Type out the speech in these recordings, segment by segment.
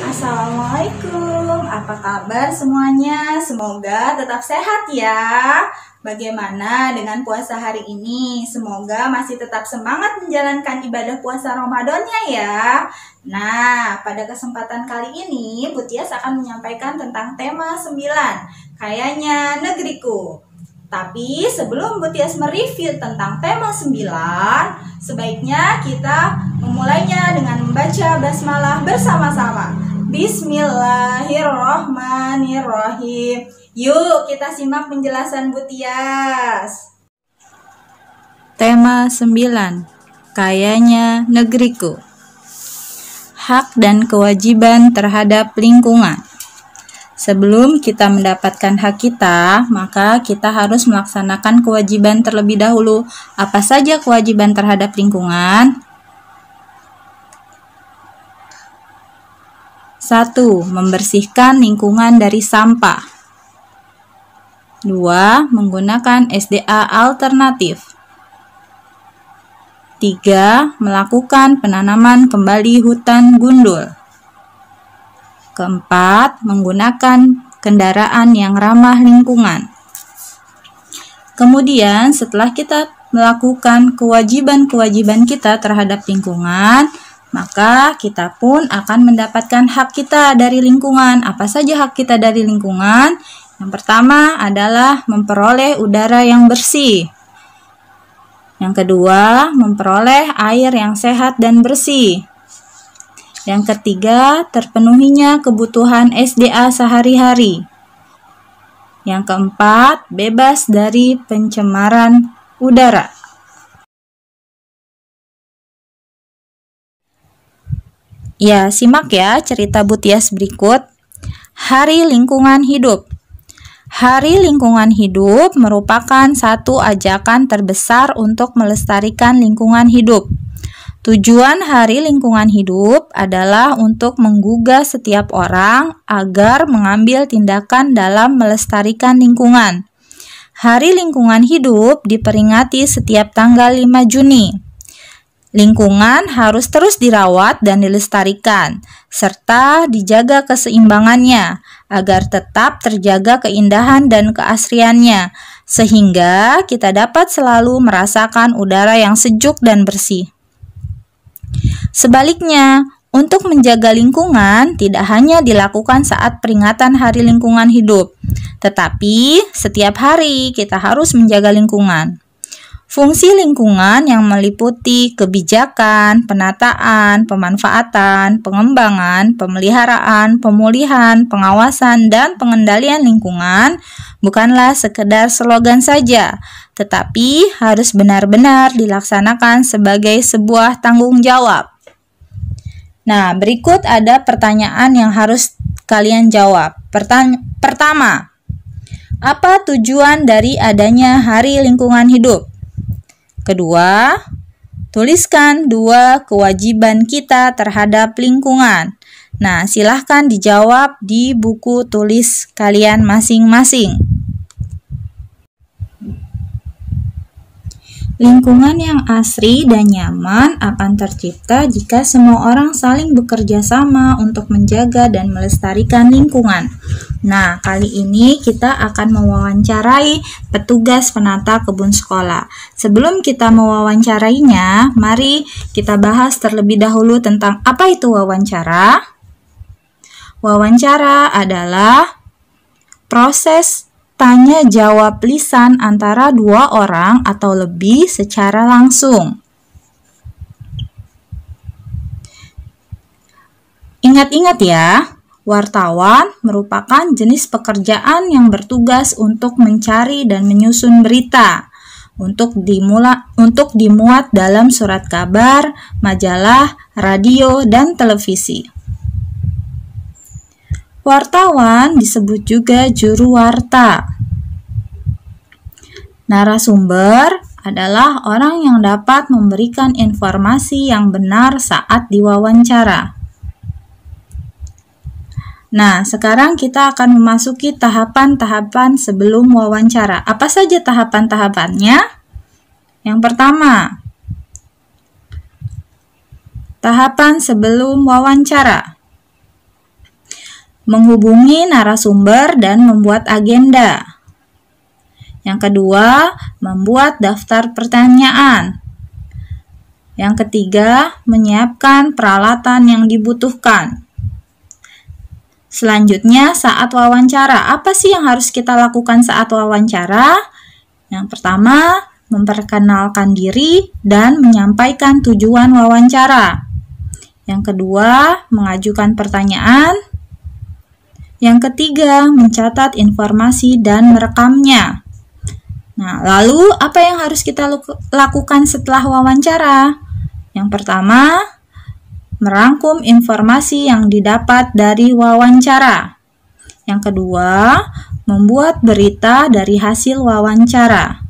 Assalamualaikum, apa kabar semuanya? Semoga tetap sehat ya. Bagaimana dengan puasa hari ini? Semoga masih tetap semangat menjalankan ibadah puasa Ramadannya ya. Nah, pada kesempatan kali ini Bu Tias akan menyampaikan tentang tema 9, Kayaknya Negeriku. Tapi sebelum Bu Tias mereview tentang tema 9, sebaiknya kita memulainya dengan membaca basmalah bersama-sama. Bismillahirrohmanirrohim. Yuk kita simak penjelasan Bu Tias. Tema 9, Kayaknya Negeriku. Hak dan kewajiban terhadap lingkungan. Sebelum kita mendapatkan hak kita, maka kita harus melaksanakan kewajiban terlebih dahulu. Apa saja kewajiban terhadap lingkungan? 1. Membersihkan lingkungan dari sampah. 2. Menggunakan SDA alternatif. 3. Melakukan penanaman kembali hutan gundul. Keempat, menggunakan kendaraan yang ramah lingkungan. Kemudian, setelah kita melakukan kewajiban-kewajiban kita terhadap lingkungan, maka kita pun akan mendapatkan hak kita dari lingkungan. Apa saja hak kita dari lingkungan? Yang pertama adalah memperoleh udara yang bersih. Yang kedua, memperoleh air yang sehat dan bersih. Yang ketiga, terpenuhinya kebutuhan SDA sehari-hari. Yang keempat, bebas dari pencemaran udara. Ya, simak ya cerita Bu Tias berikut. Hari Lingkungan Hidup. Hari Lingkungan Hidup merupakan satu ajakan terbesar untuk melestarikan lingkungan hidup. Tujuan Hari Lingkungan Hidup adalah untuk menggugah setiap orang agar mengambil tindakan dalam melestarikan lingkungan. Hari Lingkungan Hidup diperingati setiap tanggal 5 Juni. Lingkungan harus terus dirawat dan dilestarikan, serta dijaga keseimbangannya agar tetap terjaga keindahan dan keasriannya, sehingga kita dapat selalu merasakan udara yang sejuk dan bersih. Sebaliknya, untuk menjaga lingkungan tidak hanya dilakukan saat peringatan Hari Lingkungan Hidup, tetapi setiap hari kita harus menjaga lingkungan. Fungsi lingkungan yang meliputi kebijakan, penataan, pemanfaatan, pengembangan, pemeliharaan, pemulihan, pengawasan, dan pengendalian lingkungan bukanlah sekedar slogan saja, tetapi harus benar-benar dilaksanakan sebagai sebuah tanggung jawab. Nah, berikut ada pertanyaan yang harus kalian jawab. Pertama, apa tujuan dari adanya Hari Lingkungan Hidup? Kedua, tuliskan 2 kewajiban kita terhadap lingkungan. Nah, silahkan dijawab di buku tulis kalian masing-masing. Lingkungan yang asri dan nyaman akan tercipta jika semua orang saling bekerja sama untuk menjaga dan melestarikan lingkungan. Nah, kali ini kita akan mewawancarai petugas penata kebun sekolah. Sebelum kita mewawancarainya, mari kita bahas terlebih dahulu tentang apa itu wawancara. Wawancara adalah proses tanya jawab lisan antara 2 orang atau lebih secara langsung. Ingat-ingat ya, wartawan merupakan jenis pekerjaan yang bertugas untuk mencari dan menyusun berita untuk dimuat dalam surat kabar, majalah, radio, dan televisi. Wartawan disebut juga juru warta. Narasumber adalah orang yang dapat memberikan informasi yang benar saat diwawancara. Nah, sekarang kita akan memasuki tahapan-tahapan sebelum wawancara. Apa saja tahapan-tahapannya? Yang pertama, tahapan sebelum wawancara. menghubungi narasumber dan membuat agenda. Yang kedua, membuat daftar pertanyaan. Yang ketiga, menyiapkan peralatan yang dibutuhkan. Selanjutnya, saat wawancara, apa sih yang harus kita lakukan saat wawancara? Yang pertama, memperkenalkan diri dan menyampaikan tujuan wawancara. Yang kedua, mengajukan pertanyaan. Yang ketiga, mencatat informasi dan merekamnya. Nah, lalu apa yang harus kita lakukan setelah wawancara? Yang pertama, merangkum informasi yang didapat dari wawancara. Yang kedua, membuat berita dari hasil wawancara.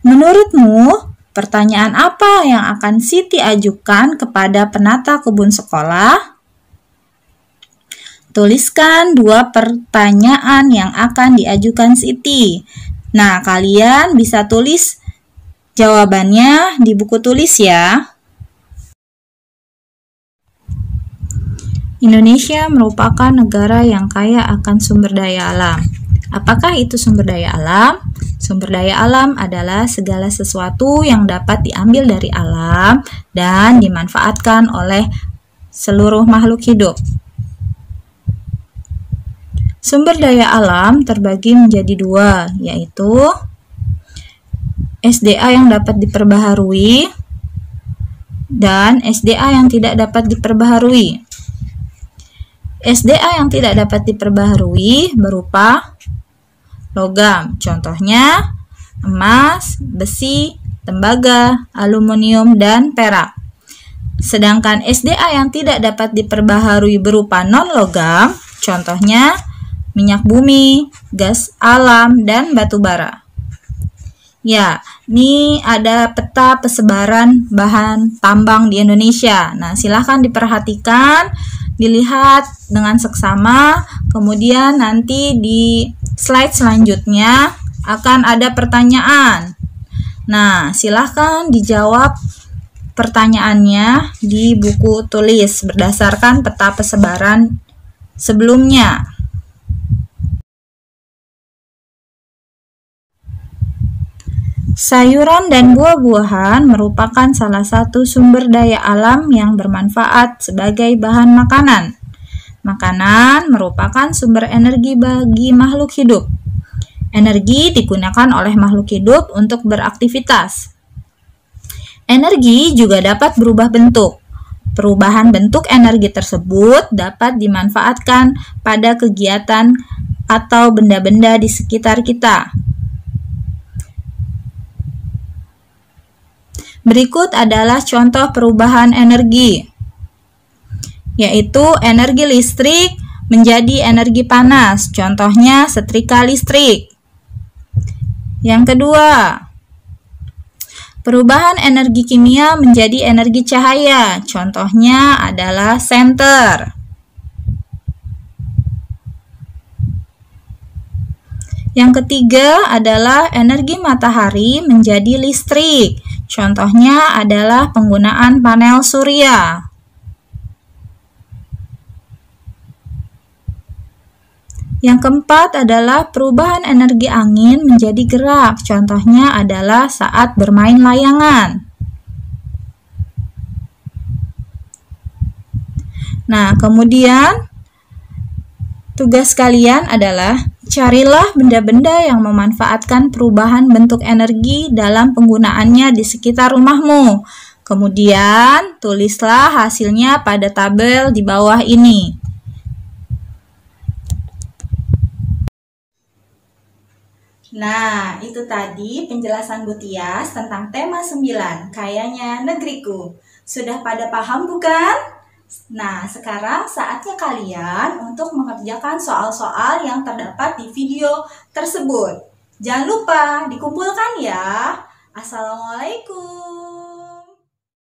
Menurutmu, pertanyaan apa yang akan Siti ajukan kepada penata kebun sekolah? Tuliskan 2 pertanyaan yang akan diajukan Siti. Nah, kalian bisa tulis jawabannya di buku tulis ya. Indonesia merupakan negara yang kaya akan sumber daya alam. Apakah itu sumber daya alam? Sumber daya alam adalah segala sesuatu yang dapat diambil dari alam dan dimanfaatkan oleh seluruh makhluk hidup. Sumber daya alam terbagi menjadi 2, yaitu SDA yang dapat diperbaharui dan SDA yang tidak dapat diperbaharui. SDA yang tidak dapat diperbaharui berupa logam, contohnya emas, besi, tembaga, aluminium, dan perak. Sedangkan SDA yang tidak dapat diperbaharui berupa non-logam, contohnya minyak bumi, gas alam, dan batu bara. Ya, ini ada peta persebaran bahan tambang di Indonesia. Nah, silahkan diperhatikan, dilihat dengan seksama, kemudian nanti di slide selanjutnya akan ada pertanyaan. Nah, silahkan dijawab pertanyaannya di buku tulis berdasarkan peta persebaran sebelumnya. Sayuran dan buah-buahan merupakan salah satu sumber daya alam yang bermanfaat sebagai bahan makanan. Makanan merupakan sumber energi bagi makhluk hidup. Energi digunakan oleh makhluk hidup untuk beraktivitas. Energi juga dapat berubah bentuk. Perubahan bentuk energi tersebut dapat dimanfaatkan pada kegiatan atau benda-benda di sekitar kita. Berikut adalah contoh perubahan energi, yaitu energi listrik menjadi energi panas, contohnya setrika listrik. Yang kedua, perubahan energi kimia menjadi energi cahaya, contohnya adalah senter. Yang ketiga adalah energi matahari menjadi listrik. Contohnya adalah penggunaan panel surya. Yang keempat adalah perubahan energi angin menjadi gerak. Contohnya adalah saat bermain layangan. Nah, kemudian tugas kalian adalah carilah benda-benda yang memanfaatkan perubahan bentuk energi dalam penggunaannya di sekitar rumahmu. Kemudian, tulislah hasilnya pada tabel di bawah ini. Nah, itu tadi penjelasan Bu Tias tentang tema 9, Kayanya Negeriku. Sudah pada paham bukan? Nah, sekarang saatnya kalian untuk mengerjakan soal-soal yang terdapat di video tersebut. Jangan lupa dikumpulkan ya. Assalamualaikum.